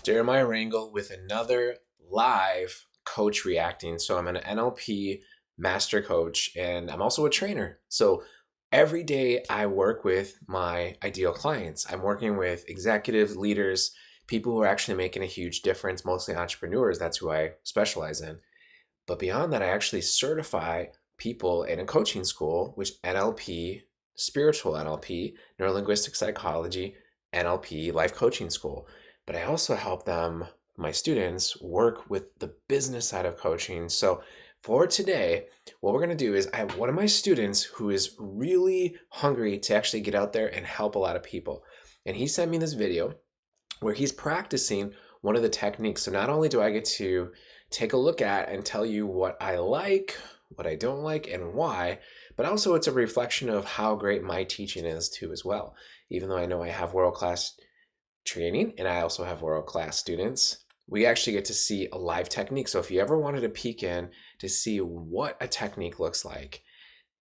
Jeremiah Rangel with another live coach reacting. So I'm an NLP master coach and I'm also a trainer. So every day I work with my ideal clients. I'm working with executives, leaders, people who are actually making a huge difference, mostly entrepreneurs. That's who I specialize in. But beyond that, I actually certify people in a coaching school, which NLP, spiritual NLP, neurolinguistic psychology, NLP, life coaching school. But I also help them, my students, work with the business side of coaching. So for today, what we're going to do is I have one of my students who is really hungry to actually get out there and help a lot of people. And he sent me this video where he's practicing one of the techniques. So not only do I get to take a look at and tell you what I like, what I don't like, and why, but also it's a reflection of how great my teaching is too as well. Even though I know I have world-class training and I also have world-class students, we actually get to see a live technique. So if you ever wanted to peek in to see what a technique looks like,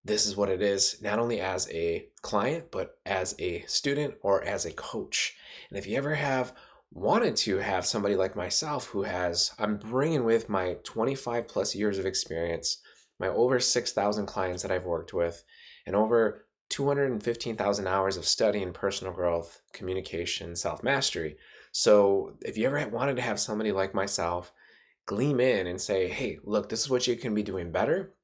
this is what it is, not only as a client, but as a student or as a coach. And if you ever have wanted to have somebody like myself who I'm bringing with my 25 plus years of experience, my over 6,000 clients that I've worked with, and over 215,000 hours of studying personal growth, communication, self-mastery. So if you ever wanted to have somebody like myself gleam in and say, hey, look, this is what you can be doing better.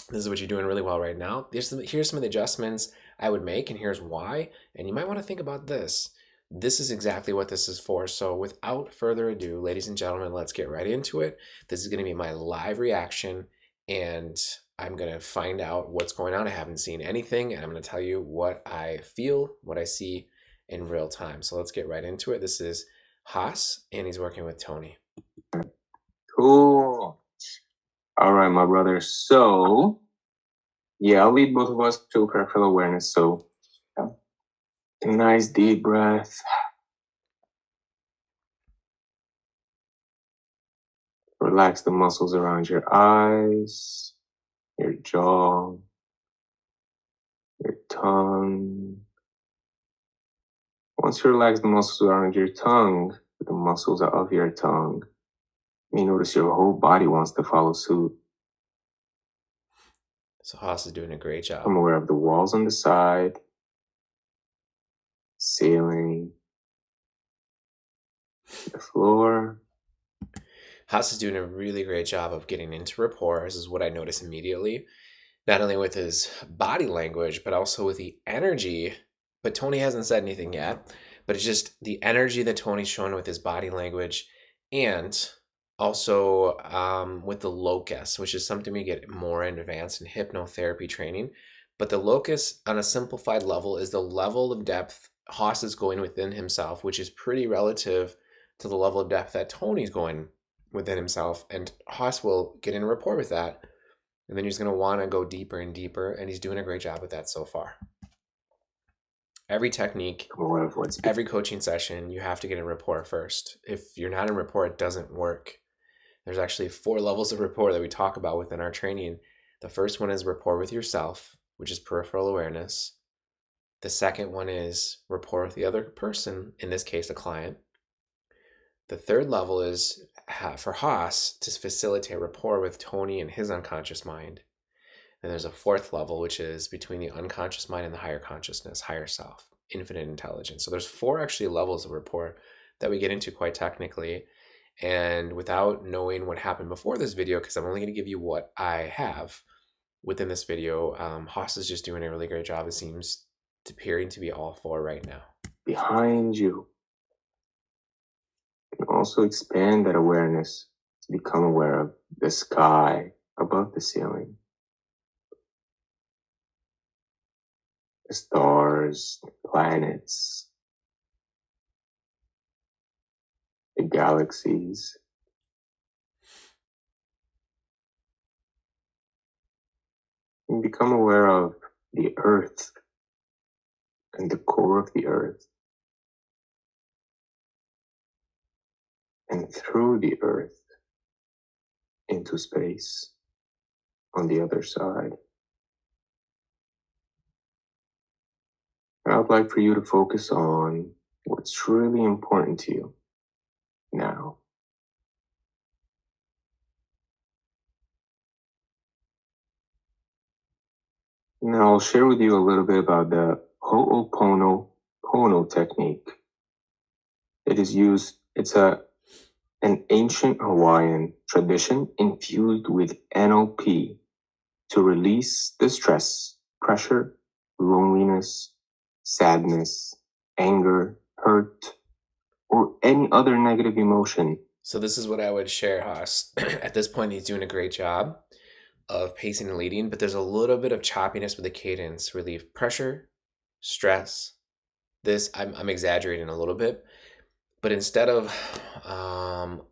This is what you're doing really well right now. Here's some of the adjustments I would make, and here's why. And you might want to think about this. This is exactly what this is for. So without further ado, ladies and gentlemen, let's get right into it. This is going to be my live reaction, and I'm going to find out what's going on. I haven't seen anything, and I'm going to tell you what I feel, what I see in real time. So let's get right into it. This is Haas, and he's working with Tony. Cool. All right, my brother. So, yeah, I'll lead both of us to peripheral awareness. So, a nice deep breath. Relax the muscles around your eyes, your jaw, your tongue. Once you relax the muscles around your tongue, the muscles of your tongue, you notice your whole body wants to follow suit. So Haas is doing a great job. I'm aware of the walls on the side, ceiling, the floor. Haas is doing a really great job of getting into rapport. This is what I notice immediately, not only with his body language, but also with the energy. But Tony hasn't said anything yet, but it's just the energy that Tony's showing with his body language, and also with the locus, which is something we get more in advanced in hypnotherapy training. But the locus on a simplified level is the level of depth Haas is going within himself, which is pretty relative to the level of depth that Tony's going within himself, and Haas will get in rapport with that, and then he's going to want to go deeper and deeper, and he's doing a great job with that so far. Every technique, every coaching session, you have to get in rapport first. If you're not in rapport, it doesn't work. There's actually 4 levels of rapport that we talk about within our training. The first one is rapport with yourself, which is peripheral awareness. The second one is rapport with the other person, in this case, a client. The third level is for Haas to facilitate rapport with Tony and his unconscious mind. And there's a 4th level, which is between the unconscious mind and the higher consciousness, higher self, infinite intelligence. So there's 4 actually levels of rapport that we get into quite technically. And without knowing what happened before this video, because I'm only going to give you what I have within this video, Haas is just doing a really great job. It seems appearing to be all 4 right now. Behind you. You can also expand that awareness to become aware of the sky above the ceiling, the stars, the planets, the galaxies. You become aware of the earth and the core of the earth, and through the earth into space on the other side. And I'd like for you to focus on what's really important to you now. Now I'll share with you a little bit about the Ho'oponopono technique. It's an ancient Hawaiian tradition infused with NLP to release the stress, pressure, loneliness, sadness, anger, hurt, or any other negative emotion. So this is what I would share, Haas. At this point, he's doing a great job of pacing and leading, but there's a little bit of choppiness with the cadence. Relieve pressure, stress. This I'm exaggerating a little bit, but instead of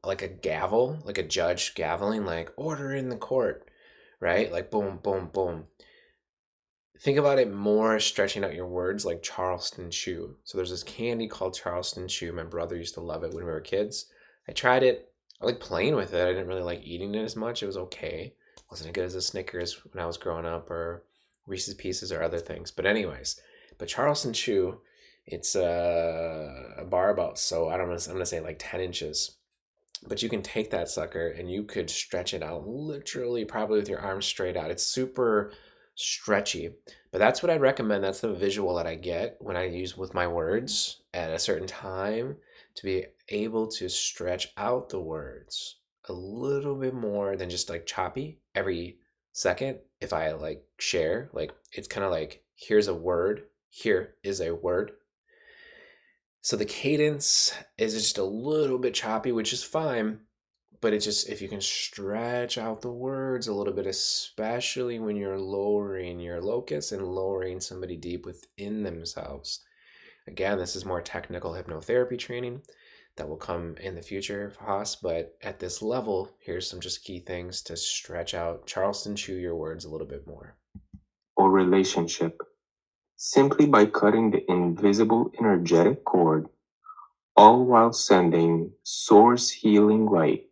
like a gavel, like a judge gaveling, like order in the court, right? Like boom, boom, boom. Think about it more stretching out your words like Charleston Chew. So there's this candy called Charleston Chew. My brother used to love it when we were kids. I tried it. I like playing with it. I didn't really like eating it as much. It was okay. It wasn't as good as a Snickers when I was growing up or Reese's Pieces or other things. But anyways, but Charleston Chew, it's a bar about, so I don't know, I'm gonna say like 10 inches. But you can take that sucker and you could stretch it out literally, probably with your arms straight out. It's super stretchy. But that's what I'd recommend. That's the visual that I get when I use with my words at a certain time, to be able to stretch out the words a little bit more than just like choppy every second. If I like share, like it's kind of like here's a word, here is a word. So the cadence is just a little bit choppy, which is fine. But it just, if you can stretch out the words a little bit, especially when you're lowering your locus and lowering somebody deep within themselves. Again, this is more technical hypnotherapy training that will come in the future, Haas. But at this level, here's some just key things to stretch out, Charleston Chew your words a little bit more. Or relationship, simply by cutting the invisible energetic cord, all while sending source healing light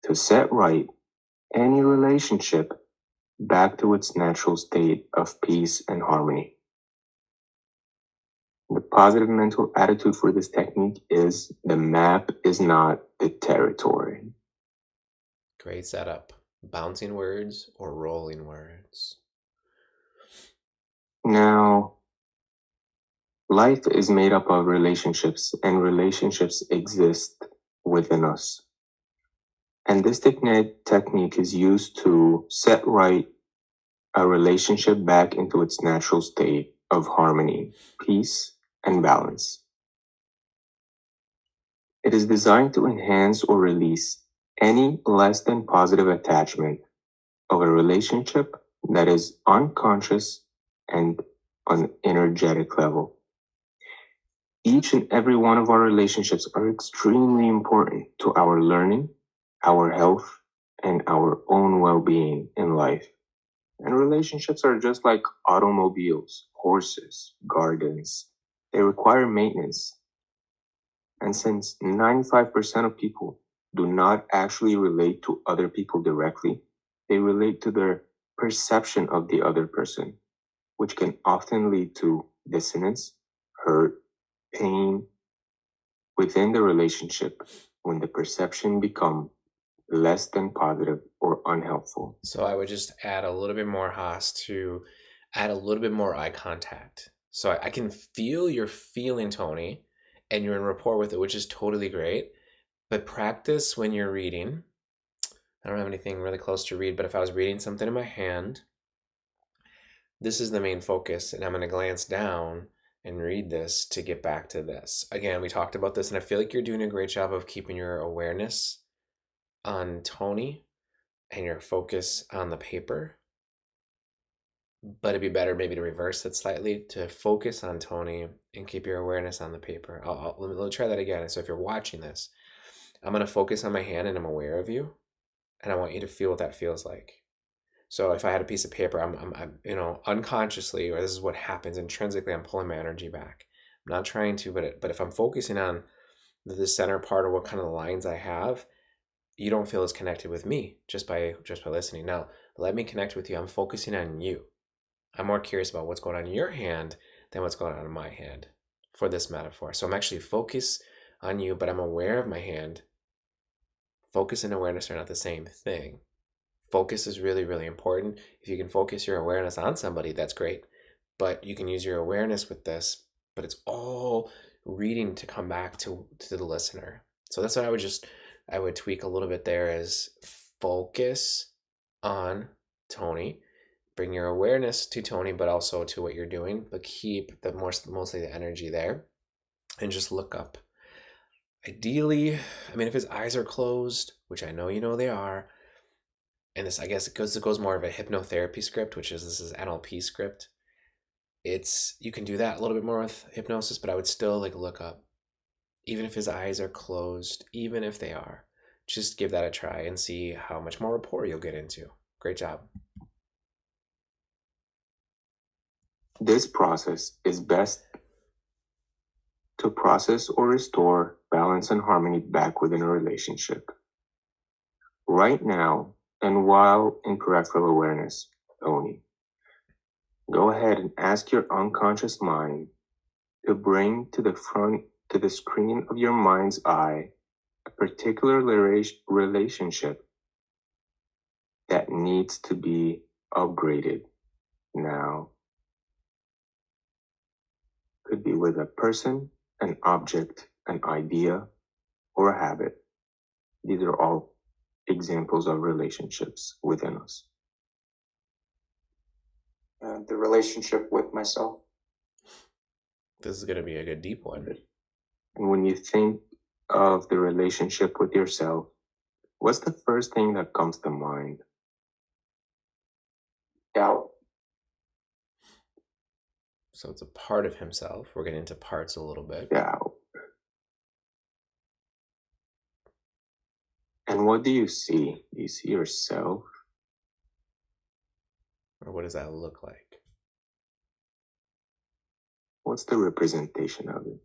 to set right any relationship back to its natural state of peace and harmony. The positive mental attitude for this technique is the map is not the territory. Great setup. Bouncing words or rolling words. Now, life is made up of relationships, and relationships exist within us. And this technique is used to set right a relationship back into its natural state of harmony, peace, and balance. It is designed to enhance or release any less than positive attachment of a relationship that is unconscious and on an energetic level. Each and every one of our relationships are extremely important to our learning, our health, and our own well-being in life. And relationships are just like automobiles, horses, gardens. They require maintenance. And since 95% of people do not actually relate to other people directly, they relate to their perception of the other person, which can often lead to dissonance, hurt, pain within the relationship when the perception becomes less than positive or unhelpful. So I would just add a little bit more, Haas, to add a little bit more eye contact. So I can feel you're feeling Tony and you're in rapport with it, which is totally great. But practice when you're reading. I don't have anything really close to read, but if I was reading something in my hand, this is the main focus, and I'm going to glance down and read this to get back to this. Again, we talked about this, and I feel like you're doing a great job of keeping your awareness on Tony and your focus on the paper. But it'd be better maybe to reverse it slightly, to focus on Tony and keep your awareness on the paper. Let me try that again. So if you're watching this, I'm going to focus on my hand and I'm aware of you, and I want you to feel what that feels like. So if I had a piece of paper, I'm unconsciously, or this is what happens intrinsically, I'm pulling my energy back. I'm not trying to, but if I'm focusing on the center part or what kind of lines I have, you don't feel as connected with me just by listening. Now, let me connect with you. I'm focusing on you. I'm more curious about what's going on in your hand than what's going on in my hand for this metaphor. So I'm actually focused on you, but I'm aware of my hand. Focus and awareness are not the same thing. Focus is really, really important. If you can focus your awareness on somebody, that's great. But you can use your awareness with this, but it's all reading to come back to the listener. So that's what I would tweak a little bit there is focus on Tony. Bring your awareness to Tony, but also to what you're doing, but keep the mostly the energy there and just look up. Ideally, I mean, if his eyes are closed, which I know you know they are, and this, I guess it goes more of a hypnotherapy script, this is NLP script. You can do that a little bit more with hypnosis, but I would still like look up, even if his eyes are closed, even if they are, just give that a try and see how much more rapport you'll get into. Great job. This process is best to process or restore balance and harmony back within a relationship. Right now, and while in peripheral awareness only, go ahead and ask your unconscious mind to bring to the screen of your mind's eye a particular relationship that needs to be upgraded now. Could be with a person, an object, an idea, or a habit. These are all examples of relationships within us. The relationship with myself. This is going to be a good deep one. And when you think of the relationship with yourself, what's the first thing that comes to mind? Doubt. So it's a part of himself. We're getting into parts a little bit. Doubt. And what do you see? Do you see yourself? Or what does that look like? What's the representation of it?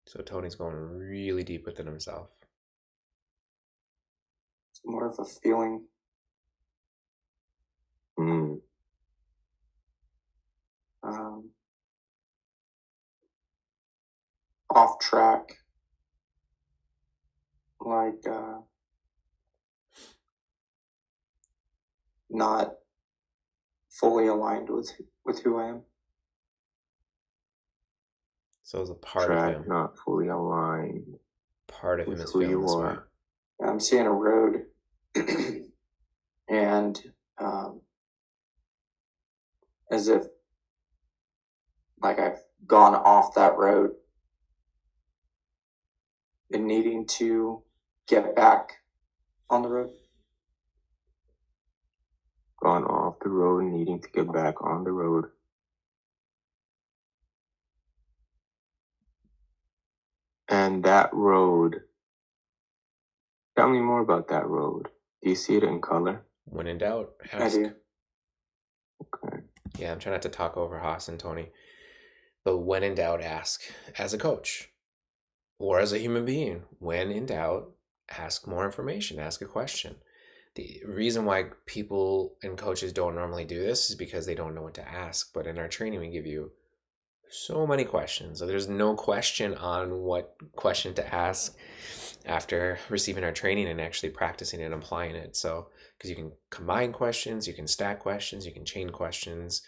So Tony's going really deep within himself. It's more of a feeling. Off track. Like, not fully aligned with who I am. So as a part of him, not fully aligned. Part of him is who feeling you this way. are. I'm seeing a road, and as if like I've gone off that road and needing to get back on the road. Gone off the road, needing to get back on the road. And that road, tell me more about that road. Do you see it in color? When in doubt, ask. I do. Okay. Yeah, I'm trying not to talk over Haas and Tony. But when in doubt, ask as a coach or as a human being. When in doubt, ask more information, ask a question. The reason why people and coaches don't normally do this is because they don't know what to ask. But in our training, we give you so many questions. So there's no question on what question to ask after receiving our training and actually practicing and applying it. So, because you can combine questions, you can stack questions, you can chain questions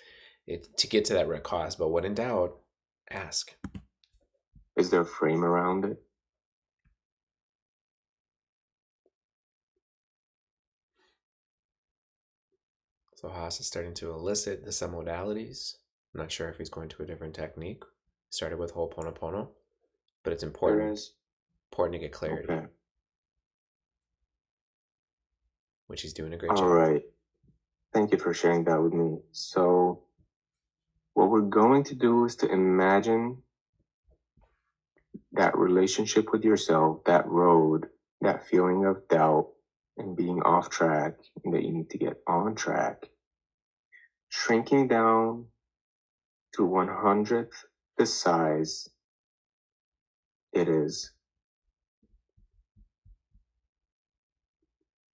to get to that root cause. But when in doubt, ask. Is there a frame around it? So Haas is starting to elicit the some modalities. I'm not sure if he's going to a different technique. Started with Ho'oponopono, but it's important. There is. Important to get clarity. Okay. Which he's doing a great job. All right. Thank you for sharing that with me. So what we're going to do is to imagine that relationship with yourself, that road, that feeling of doubt and being off track, and that you need to get on track, shrinking down to 100th the size it is.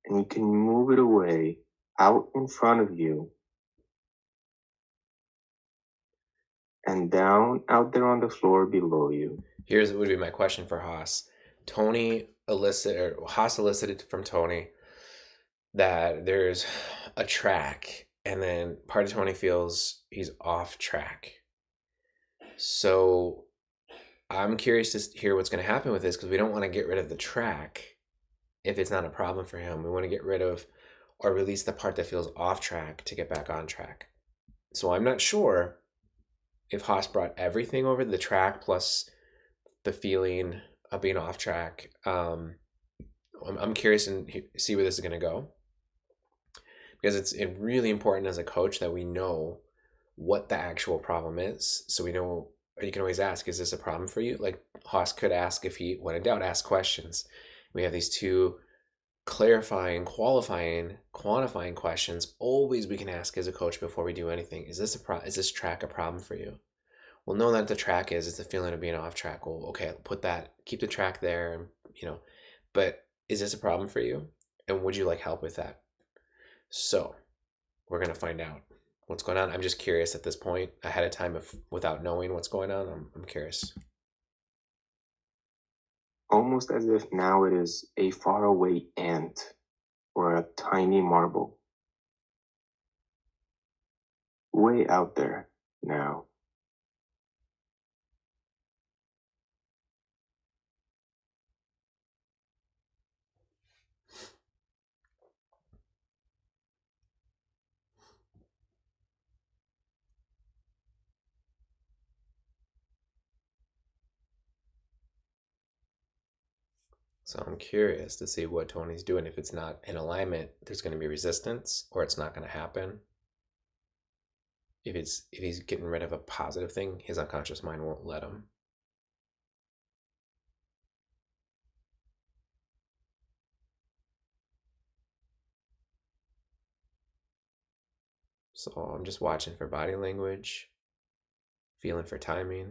And you can move it away out in front of you and down out there on the floor below you. Here's what would be my question for Haas. Haas elicited from Tony that there's a track, and then part of Tony feels he's off track. So I'm curious to hear what's going to happen with this, because we don't want to get rid of the track if it's not a problem for him. We want to get rid of or release the part that feels off track to get back on track. So I'm not sure if Haas brought everything over the track plus the feeling of being off track. I'm curious and see where this is going to go, because it's really important as a coach that we know what the actual problem is. So we know, you can always ask, is this a problem for you? Like Haas could ask, if he, when in doubt, ask questions. We have these two clarifying, qualifying, quantifying questions always we can ask as a coach before we do anything. Is this track a problem for you? We'll know that the track is the feeling of being off track. Well, okay, keep the track there, but is this a problem for you? And would you like help with that? So we're going to find out what's going on. I'm just curious at this point, ahead of time, without knowing what's going on, I'm curious. Almost as if now it is a faraway ant or a tiny marble. Way out there now. So I'm curious to see what Tony's doing. If it's not in alignment, there's going to be resistance, or it's not going to happen. If he's getting rid of a positive thing, his unconscious mind won't let him. So I'm just watching for body language, feeling for timing.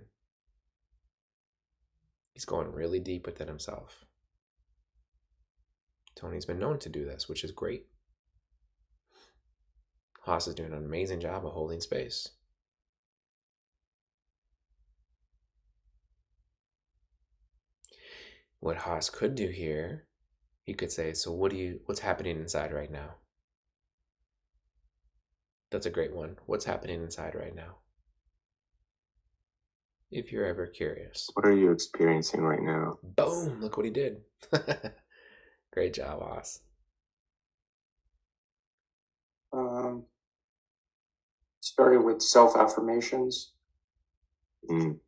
He's going really deep within himself. Tony's been known to do this, which is great. Haas is doing an amazing job of holding space. What Haas could do here, he could say, so what's happening inside right now? That's a great one. What's happening inside right now? If you're ever curious. What are you experiencing right now? Boom! Look what he did. Great job, Haas. Started with self-affirmations. Mm.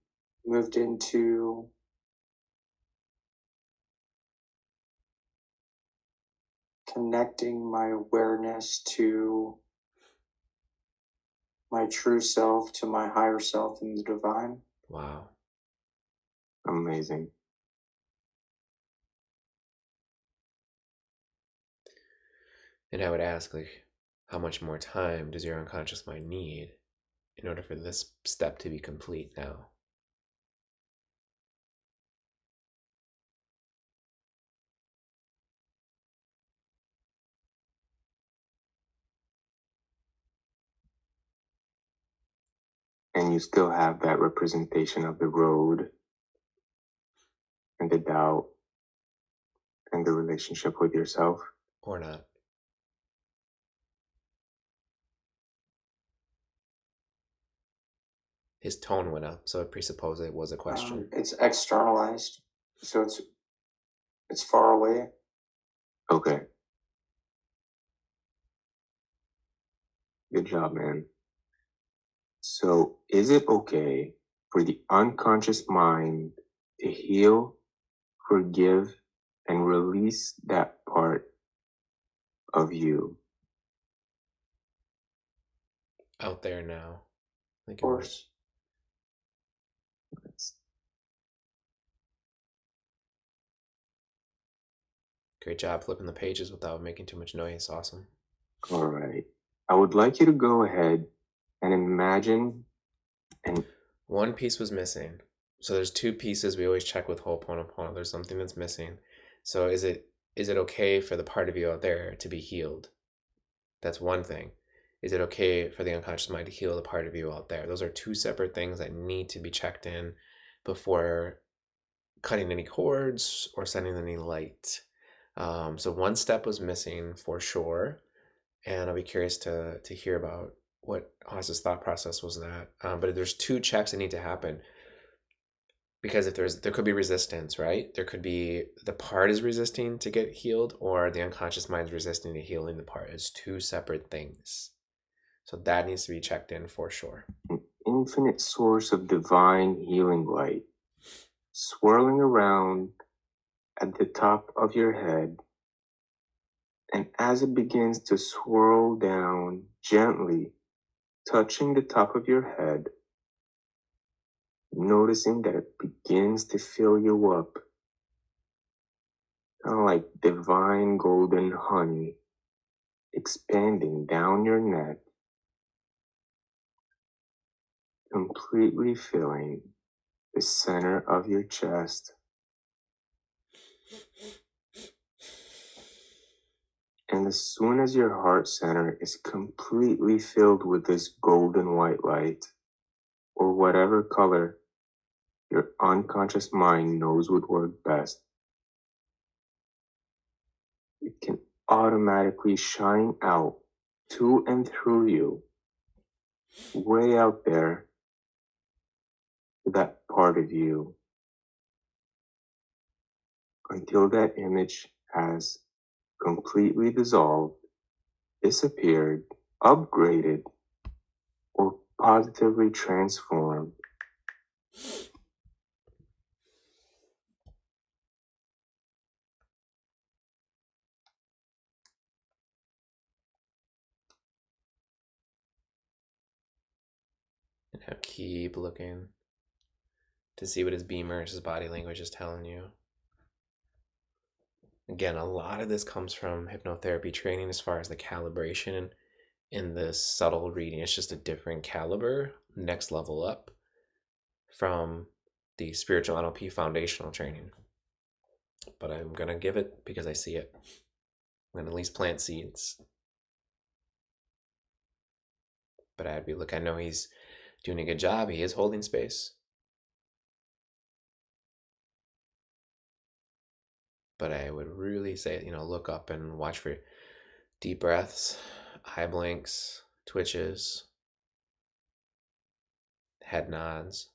Moved into connecting my awareness to my true self, to my higher self and the divine. Wow. Amazing. And I would ask, how much more time does your unconscious mind need in order for this step to be complete now? And you still have that representation of the road and the doubt and the relationship with yourself? Or not? His tone went up, so it presupposes it was a question. It's externalized, so it's far away. Okay. Good job, man. So is it okay for the unconscious mind to heal, forgive, and release that part of you? Out there now. Of course. Great job flipping the pages without making too much noise. Awesome. All right. I would like you to go ahead and imagine. And one piece was missing. So there's two pieces we always check with Ho'oponopono. There's something that's missing. So is it okay for the part of you out there to be healed? That's one thing. Is it okay for the unconscious mind to heal the part of you out there? Those are two separate things that need to be checked in before cutting any cords or sending any light. So one step was missing for sure, and I'll be curious to hear about what Haas's thought process was that. But there's two checks that need to happen, because if there could be resistance, right? There could be the part is resisting to get healed, or the unconscious mind is resisting to healing the part. It's two separate things. So that needs to be checked in for sure. An infinite source of divine healing light swirling around at the top of your head. And as it begins to swirl down gently, touching the top of your head, noticing that it begins to fill you up, kind of like divine golden honey, expanding down your neck, completely filling the center of your chest. And as soon as your heart center is completely filled with this golden white light, or whatever color your unconscious mind knows would work best, it can automatically shine out to and through you, way out there, to that part of you, until that image has completely dissolved, disappeared, upgraded, or positively transformed. And now keep looking to see what his beamer, his body language is telling you. Again, a lot of this comes from hypnotherapy training as far as the calibration in this subtle reading. It's just a different caliber, next level up from the spiritual NLP foundational training. But I'm going to give it because I see it. I'm going to at least plant seeds. But I know he's doing a good job. He is holding space. But I would really say, look up and watch for deep breaths, eye blinks, twitches, head nods.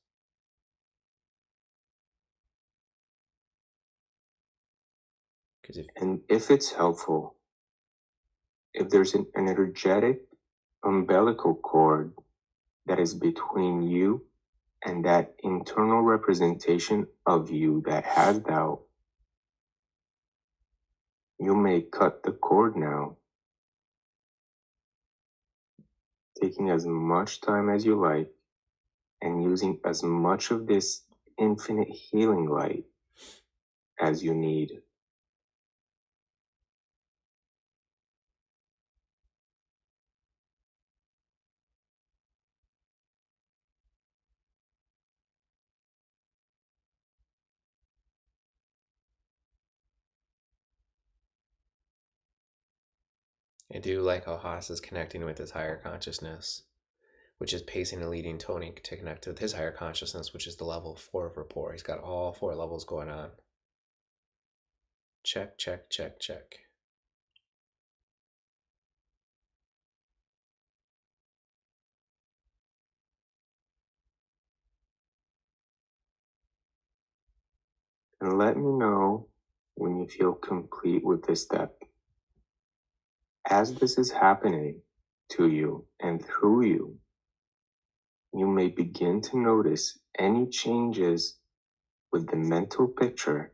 And if it's helpful, if there's an energetic umbilical cord that is between you and that internal representation of you that has doubt, you may cut the cord now, taking as much time as you like and using as much of this infinite healing light as you need. I do like how Haas is connecting with his higher consciousness, which is pacing and leading Tony to connect with his higher consciousness, which is the level 4 of rapport. He's got all 4 levels going on. Check, check, check, check. And let me know when you feel complete with this step. As this is happening to you and through you, you may begin to notice any changes with the mental picture,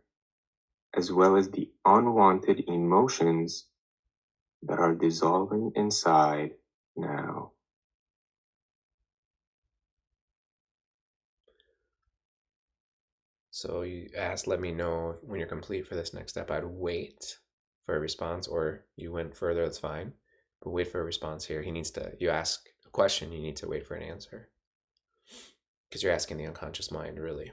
as well as the unwanted emotions that are dissolving inside now. So you asked, let me know when you're complete for this next step. I'd wait for a response, or you went further, that's fine. But wait for a response here. You ask a question, you need to wait for an answer. Because you're asking the unconscious mind, really.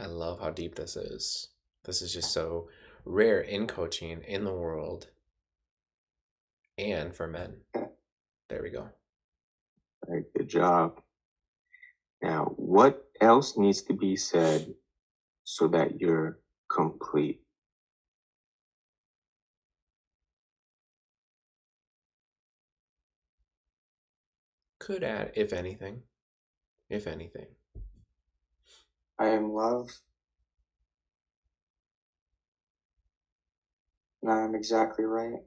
I love how deep this is. This is just so rare in coaching, in the world, and for men. There we go. All right, good job. Now, what else needs to be said so that you're complete? Could add, if anything. If anything. I am love. And I am exactly right.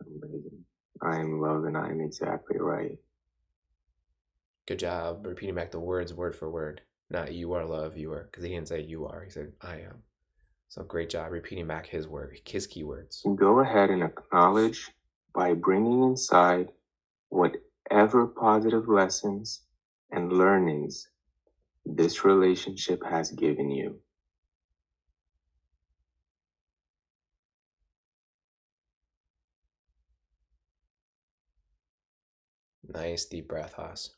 Amazing. I am love and I am exactly right. Good job repeating back the words word for word. Not you are love, you are, because he didn't say you are, he said I am. So great job repeating back his keywords. Go ahead and acknowledge by bringing inside whatever positive lessons and learnings this relationship has given you. Nice deep breath, Haas.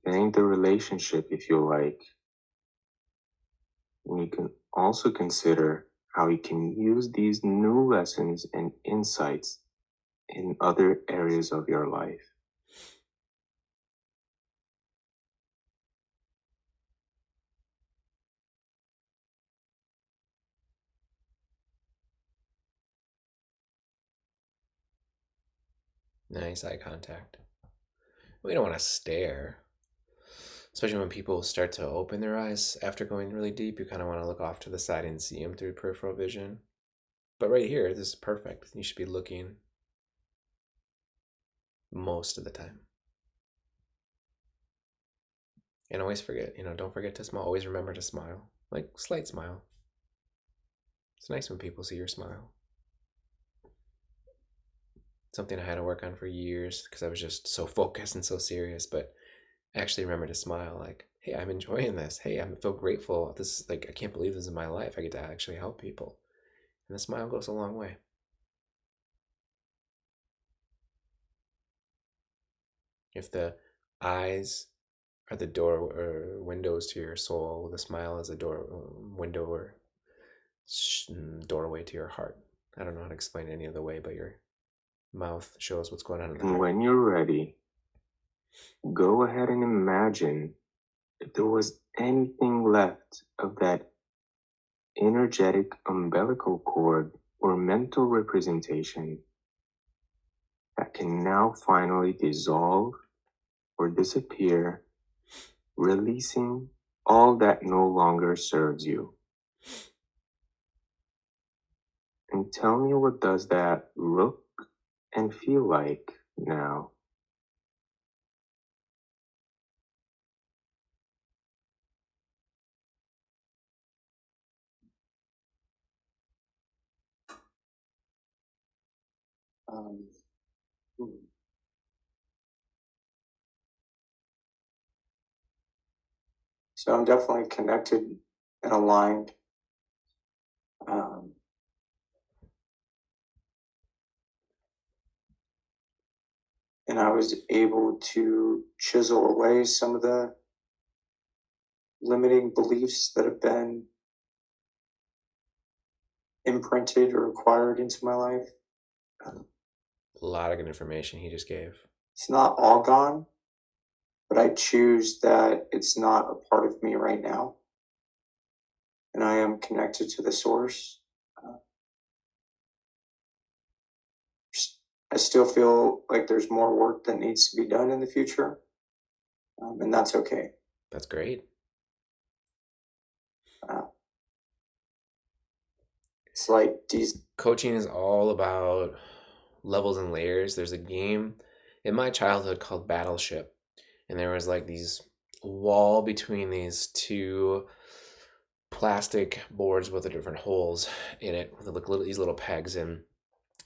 Thank the relationship if you like. And you can also consider how you can use these new lessons and insights in other areas of your life. Nice eye contact. We don't want to stare. Especially when people start to open their eyes after going really deep, you kind of want to look off to the side and see them through peripheral vision. But right here, this is perfect. You should be looking most of the time. And always forget, don't forget to smile. Always remember to smile. Like, slight smile. It's nice when people see your smile. Something I had to work on for years because I was just so focused and so serious, but actually remember to smile. Like, hey, I'm enjoying this. Hey, I feel grateful. This is like, I can't believe this is my life. I get to actually help people. And the smile goes a long way. If the eyes are the door or windows to your soul, the smile is a door, window or doorway to your heart. I don't know how to explain it any other way, but your mouth shows what's going on in the And heart. when you're ready, go ahead and imagine if there was anything left of that energetic umbilical cord or mental representation that can now finally dissolve or disappear, releasing all that no longer serves you. And tell me, what does that look and feel like now? Um, so I'm definitely connected and aligned. And I was able to chisel away some of the limiting beliefs that have been imprinted or acquired into my life. A lot of good information he just gave. It's not all gone, but I choose that it's not a part of me right now. And I am connected to the source. I still feel like there's more work that needs to be done in the future. And that's okay. That's great. It's like coaching is all about levels and layers. There's a game in my childhood called Battleship, and there was like these wall between these two plastic boards with the different holes in it, with these little pegs, and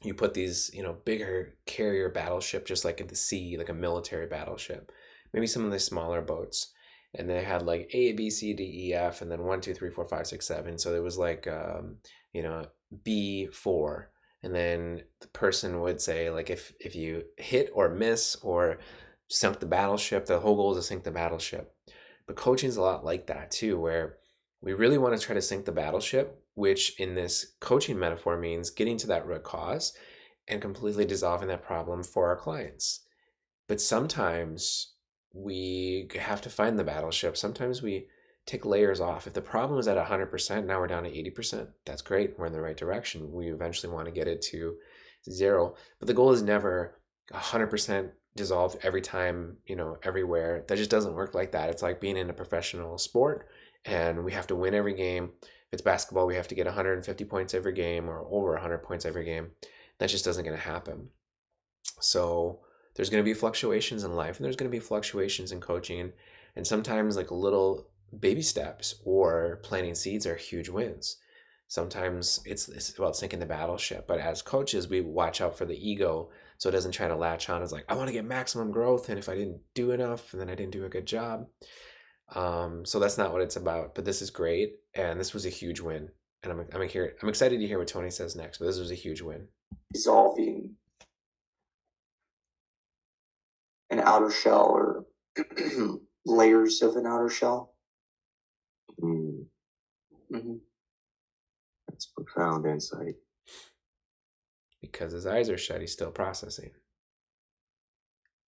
you put these, bigger carrier battleship, just like at the sea, like a military battleship, maybe some of the smaller boats, and they had like A, B, C, D, E, F, and then 1, 2, 3, 4, 5, 6, 7. So there was like, B4, and then the person would say, like, if you hit or miss or sunk the battleship, the whole goal is to sink the battleship. But coaching is a lot like that too, where we really want to try to sink the battleship, which in this coaching metaphor means getting to that root cause and completely dissolving that problem for our clients. But sometimes we have to find the battleship. Sometimes we take layers off. If the problem is at 100%, now we're down to 80%. That's great. We're in the right direction. We eventually want to get it to 0. But the goal is never 100% dissolved every time, everywhere. That just doesn't work like that. It's like being in a professional sport and we have to win every game. If it's basketball, we have to get 150 points every game or over 100 points every game. That just doesn't going to happen. So there's going to be fluctuations in life, and there's going to be fluctuations in coaching, and sometimes like little baby steps or planting seeds are huge wins. Sometimes it's about sinking the battleship, but as coaches, we watch out for the ego so it doesn't try to latch on as like, I want to get maximum growth, and if I didn't do enough, and then I didn't do a good job. So that's not what it's about. But this is great, and this was a huge win, and I'm excited to hear what Tony says next. But this was a huge win. Dissolving an outer shell or layers of an outer shell. Mm-hmm. That's profound insight. Because his eyes are shut, he's still processing.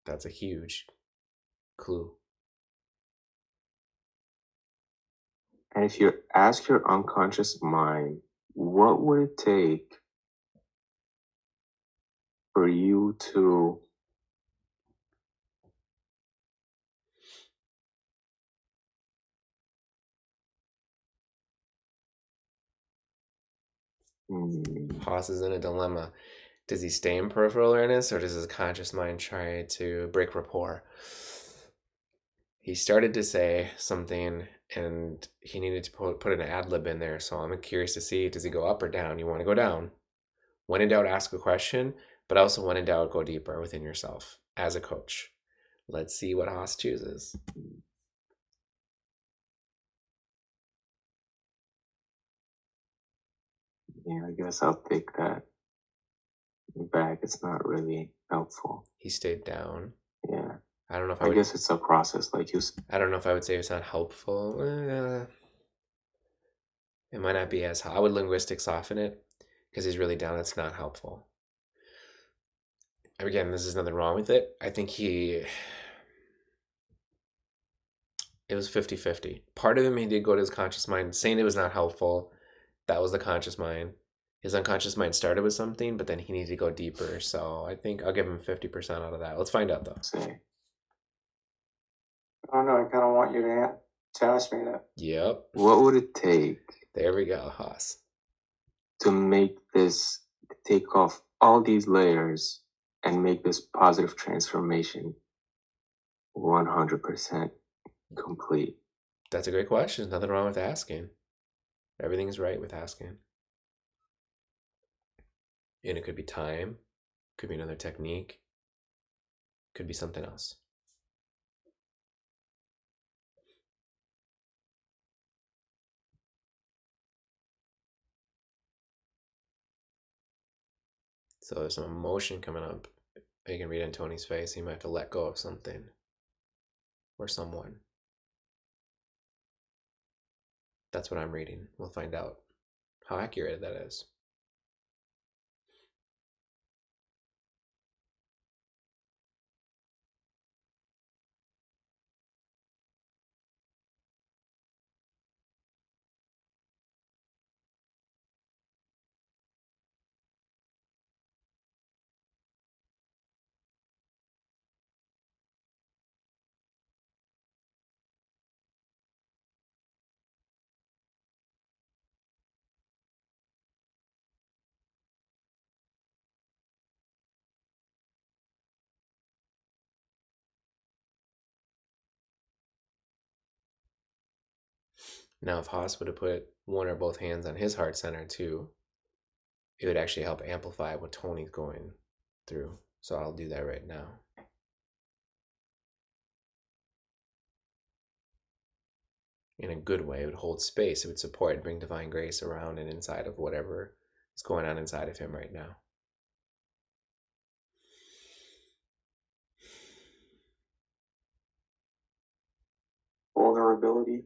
That's a huge clue. And if you ask your unconscious mind, what would it take for you to Haas is in a dilemma. Does he stay in peripheral awareness, or does his conscious mind try to break rapport? He started to say something, and he needed to put an ad lib in there. So I'm curious to see, does he go up or down? You want to go down. When in doubt, ask a question, but also when in doubt, go deeper within yourself as a coach. Let's see what Haas chooses. Yeah, I guess I'll take that back. It's not really helpful. He stayed down. Yeah. I don't know if I guess it's a process, like you said. I don't know if I would say it's not helpful. It might not be as I would linguistics soften it because he's really down. It's not helpful. Again, there's nothing wrong with it. I think it was 50-50. Part of him, he did go to his conscious mind saying it was not helpful. That was the conscious mind. His unconscious mind started with something, but then he needed to go deeper. So I think I'll give him 50% out of that. Let's find out though. Say. I don't know. I kind of want you to ask me that. Yep. What would it take? There we go, Haas. To make this, take off all these layers and make this positive transformation 100% complete? That's a great question. Nothing wrong with asking. Everything is right with asking. And it could be time, could be another technique, could be something else. So there's some emotion coming up. You can read it in Tony's face. He might have to let go of something or someone. That's what I'm reading. We'll find out how accurate that is. Now, if Haas would have put one or both hands on his heart center too, it would actually help amplify what Tony's going through. So I'll do that right now. In a good way, it would hold space, it would support and bring divine grace around and inside of whatever is going on inside of him right now. Vulnerability.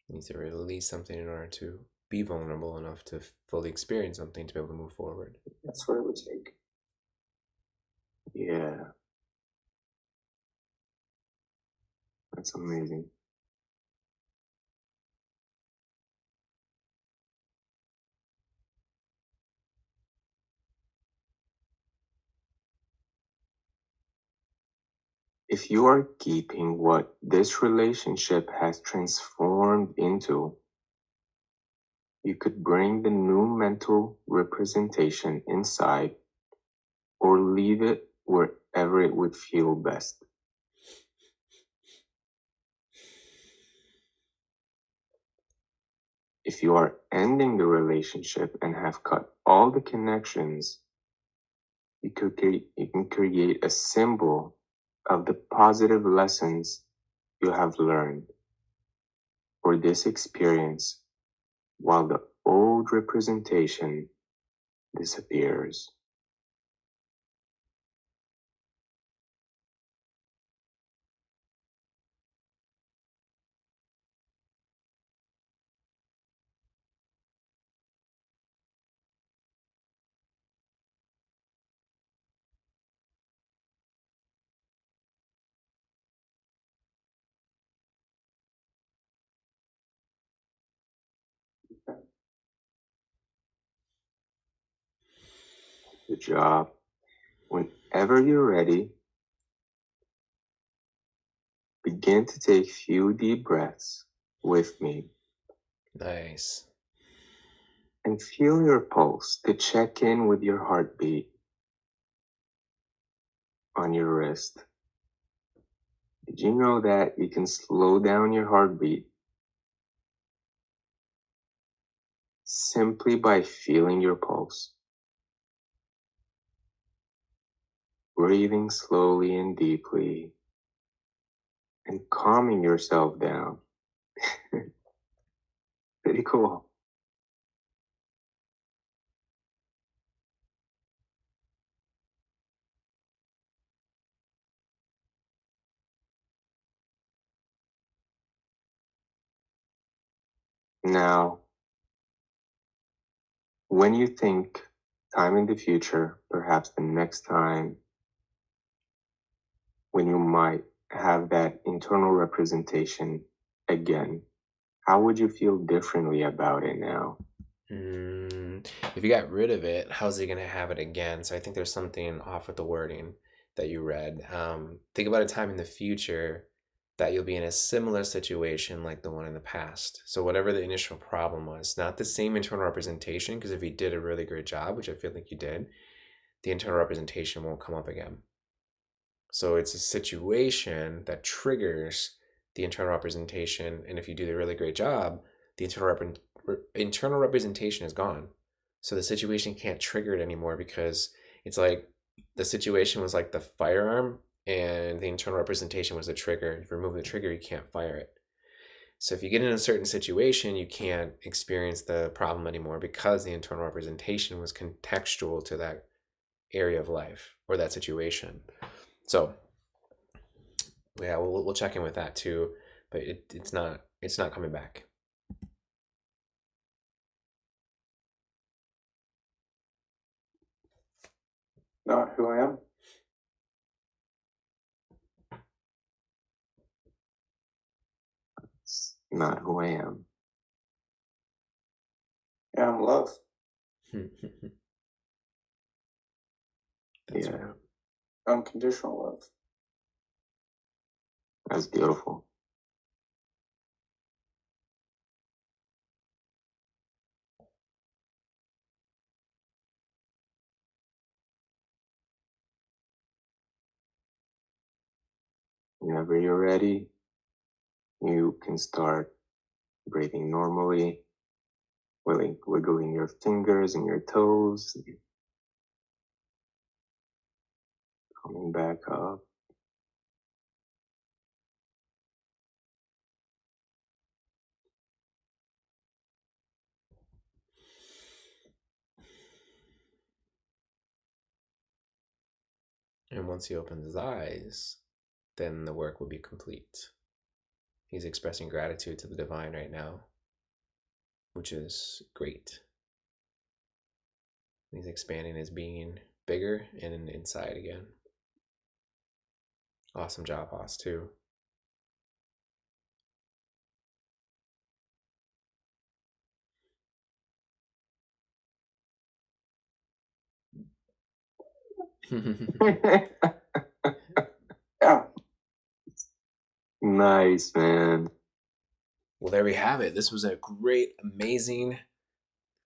He needs to release something in order to be vulnerable enough to fully experience something to be able to move forward. That's what it would take. Yeah. That's amazing. If you are keeping what this relationship has transformed into, you could bring the new mental representation inside or leave it wherever it would feel best. If you are ending the relationship and have cut all the connections, you can create a symbol of the positive lessons you have learned for this experience while the old representation disappears. Good job. Whenever you're ready, begin to take a few deep breaths with me Nice. and feel your pulse to check in with your heartbeat on your wrist. Did you know that you can slow down your heartbeat simply by feeling your pulse? Breathing slowly and deeply and calming yourself down. Pretty cool. Now, when you think time in the future, perhaps the next time when you might have that internal representation again, how would you feel differently about it now? If you got rid of it, how's he going to have it again? So I think there's something off with the wording that you read. Think about a time in the future that you'll be in a similar situation like the one in the past. So whatever the initial problem was, not the same internal representation, because if you did a really great job, which I feel like you did, the internal representation won't come up again. So it's a situation that triggers the internal representation, and if you do the really great job, the internal representation is gone. So the situation can't trigger it anymore because it's like the situation was like the firearm and the internal representation was the trigger. If you remove the trigger, you can't fire it. So if you get in a certain situation, you can't experience the problem anymore because the internal representation was contextual to that area of life or that situation. So yeah, we'll check in with that too, but it's not coming back. Not who I am. It's not who I am. Yeah, I'm love. That's Yeah, right. Unconditional love. that's beautiful. whenever you're ready, you can start breathing normally, wiggling your fingers and your toes, coming back up. And once he opens his eyes, then the work will be complete. He's expressing gratitude to the divine right now, which is great. He's expanding his being bigger and inside again. Awesome job, Haas, too. Yeah. Nice, man. Well, there we have it. This was a great, amazing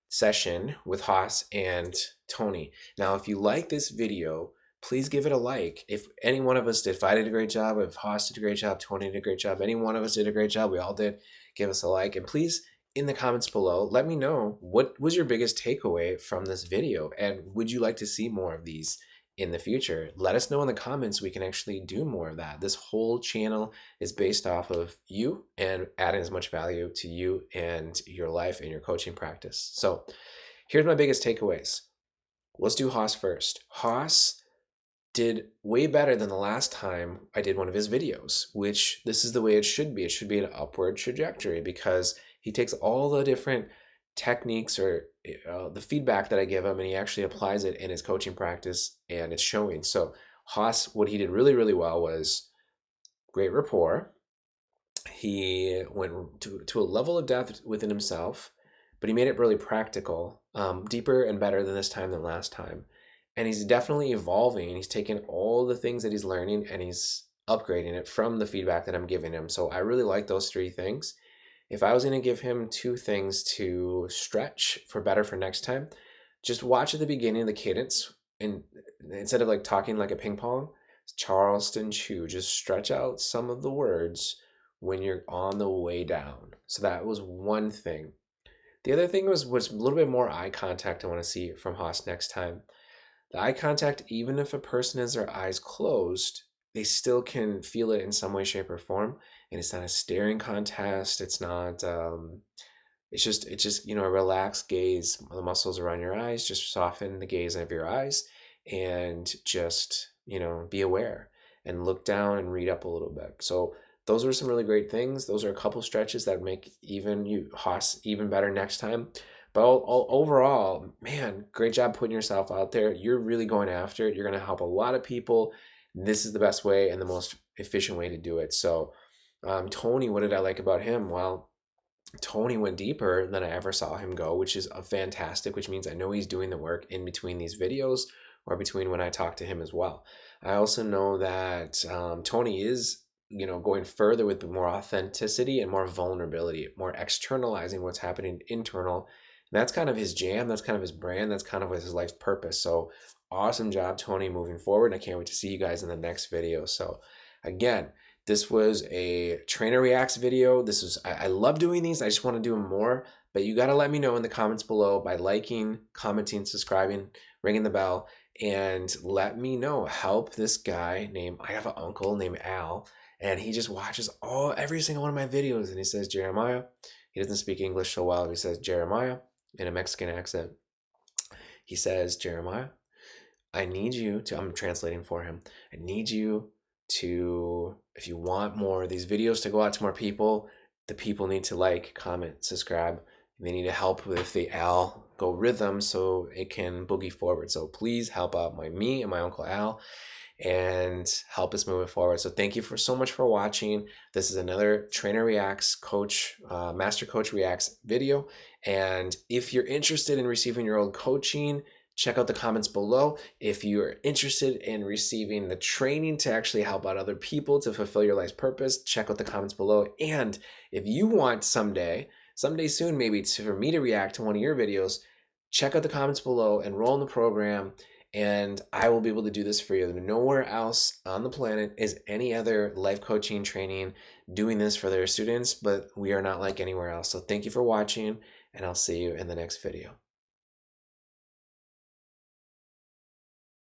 session with Haas and Tony. Now, if you like this video, please give it a like. If any one of us did, if I did a great job, if Haas did a great job, Tony did a great job, any one of us did a great job, we all did, give us a like. And please, in the comments below, let me know what was your biggest takeaway from this video, and would you like to see more of these in the future? Let us know in the comments. We can actually do more of that. This whole channel is based off of you and adding as much value to you and your life and your coaching practice. So here's my biggest takeaways. Let's do Haas first. Haas did way better than the last time I did one of his videos, which this is the way it should be. It should be an upward trajectory because he takes all the different techniques or the feedback that I give him and he actually applies it in his coaching practice and it's showing. So Haas, what he did really, really well was great rapport. He went to a level of depth within himself, but he made it really practical, deeper and better than this time than last time. And he's definitely evolving. He's taking all the things that he's learning and he's upgrading it from the feedback that I'm giving him. So I really like those three things. If I was going to give him two things to stretch for better for next time, just watch at the beginning the cadence, and instead of like talking like a ping pong, Charleston Chew, just stretch out some of the words when you're on the way down. So that was one thing. The other thing was a little bit more eye contact I want to see from Haas next time. The eye contact, even if a person has their eyes closed, they still can feel it in some way, shape, or form. And it's not a staring contest. It's not, it's just, a relaxed gaze. The muscles around your eyes, just soften the gaze of your eyes and just, be aware and look down and read up a little bit. So those are some really great things. Those are a couple stretches that make Haas even better next time. But overall, man, great job putting yourself out there. You're really going after it. You're going to help a lot of people. This is the best way and the most efficient way to do it. So Tony, what did I like about him? Well, Tony went deeper than I ever saw him go, which is fantastic, which means I know he's doing the work in between these videos or between when I talk to him as well. I also know that Tony is going further with more authenticity and more vulnerability, more externalizing what's happening internal. And that's kind of his jam. That's kind of his brand. That's kind of his life's purpose. So awesome job, Tony, moving forward. I can't wait to see you guys in the next video. So again, this was a Trainer Reacts video. I love doing these. I just want to do them more, but you got to let me know in the comments below by liking, commenting, subscribing, ringing the bell, and let me know. Help this guy I have an uncle named Al, and he just watches every single one of my videos, and he says, Jeremiah, he doesn't speak English so well. He says, Jeremiah, in a Mexican accent. He says, Jeremiah, I need you to, I'm translating for him. I need you to, if you want more of these videos to go out to more people, the people need to like, comment, subscribe. They need to help with the algorithm so it can boogie forward. So please help out me and my Uncle Al and help us move it forward. So thank you so much for watching. This is another Trainer Reacts Master Coach Reacts video. And if you're interested in receiving your own coaching, check out the comments below. If you're interested in receiving the training to actually help out other people to fulfill your life's purpose, check out the comments below. And if you want someday soon maybe, for me to react to one of your videos, check out the comments below, enroll in the program, and I will be able to do this for you. Nowhere else on the planet is any other life coaching training doing this for their students, but we are not like anywhere else. So thank you for watching, and I'll see you in the next video.